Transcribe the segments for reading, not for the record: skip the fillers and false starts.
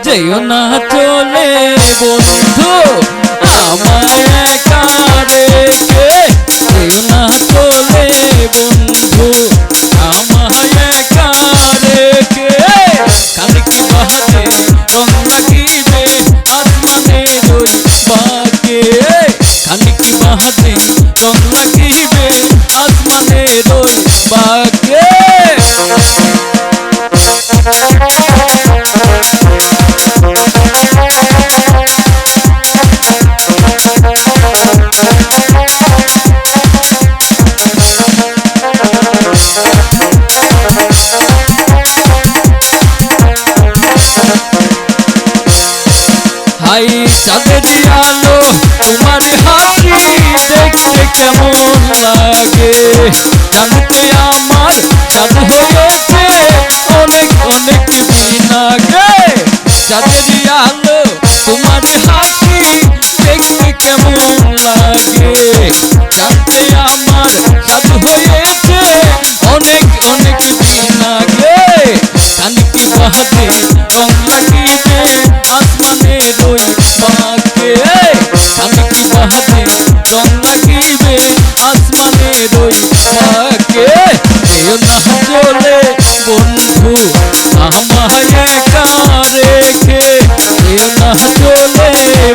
যেও না চলে বন্ধু আমায় একা রেখে, যেও না চলে বন্ধু আমায় একা রেখে। কানে কি বাহাতে রং লাগিবে আসমানের ওই বাঁকে, কানে কি বাহাতে রং লাগিবে আসমানের ওই বাঁকে। হাই চাঁদের আলো তোমার হাসি দেখতে কেমন লাগে, জানতে আমার চাঁদ হয়েছে অনেক অনেক দিন আগে। চাঁদের আলো তোমার হাসি দেখতে কেমন লাগে, জানতে আমার চাঁদ হয়েছে অনেক অনেক দিন আগে। কানে কি বাহাতে রং লাগিবে আসমানের ওই বাঁকে, কানে কি বাহাতে রং লাগিবে আসমানের ওই বাঁকে। যেও না চলে বন্ধু আমায় একা রেখে, যেও না চলে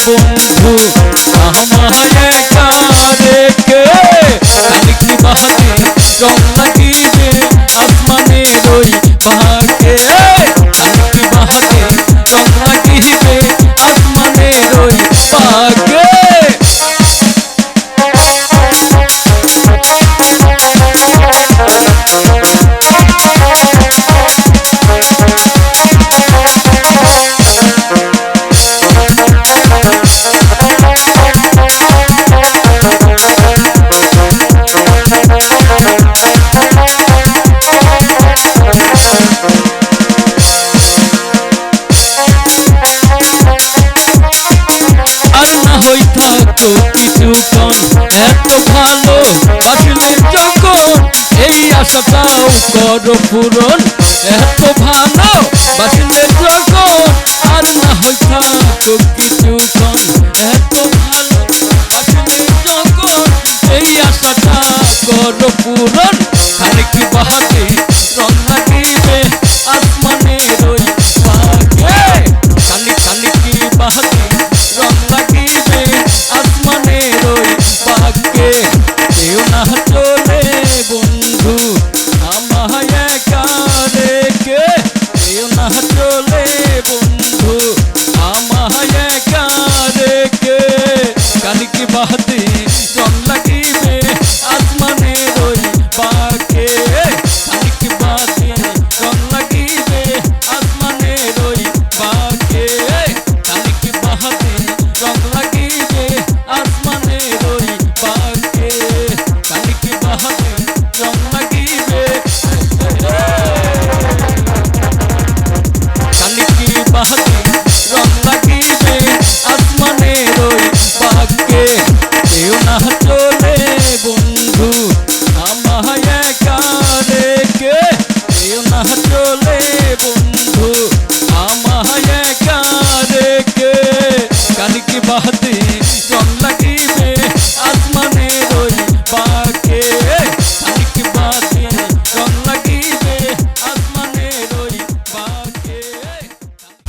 বন্ধু আমায় একা রেখে। কানে কি বাহাতে রং লাগিবে আসমানের ওই বাঁকে, কানে কি বাহাতে রং লাগিবে আসমানের ওই বাঁকে। আর না হই থাকো কিছুক্ষণ এত ভালো বাসলে যখন, এই আশাটাও করো পূরণ এত ভালো বাসলে যখন। আর না হই থাকো কিছুক্ষণ এত ভালো বাসলে যখন, এই আশাটা করো পূরণ। কানে কি বাহাতে রং লাগিবে আসমানের ওই বাঁকে, কানে কানে কি বাহাতে রং লাগিবে আসমানের ওই বাঁকে। যেও না চলে বন্ধু আমায় একা রেখে, যেও না চলে বন্ধু আমায় একা রেখে। কানে কি বাহাতে রং লাগিবে আসমানের ওই বাঁকে, কানে কি বাহাতে রং লাগিবে আসমানের ওই বাঁকে, কানে কি বাহাতে রং লাগিবে আসমানের ওই বাঁকে, কানে কি বাহাতে রং লাগিবে, কানে কি বাহাতে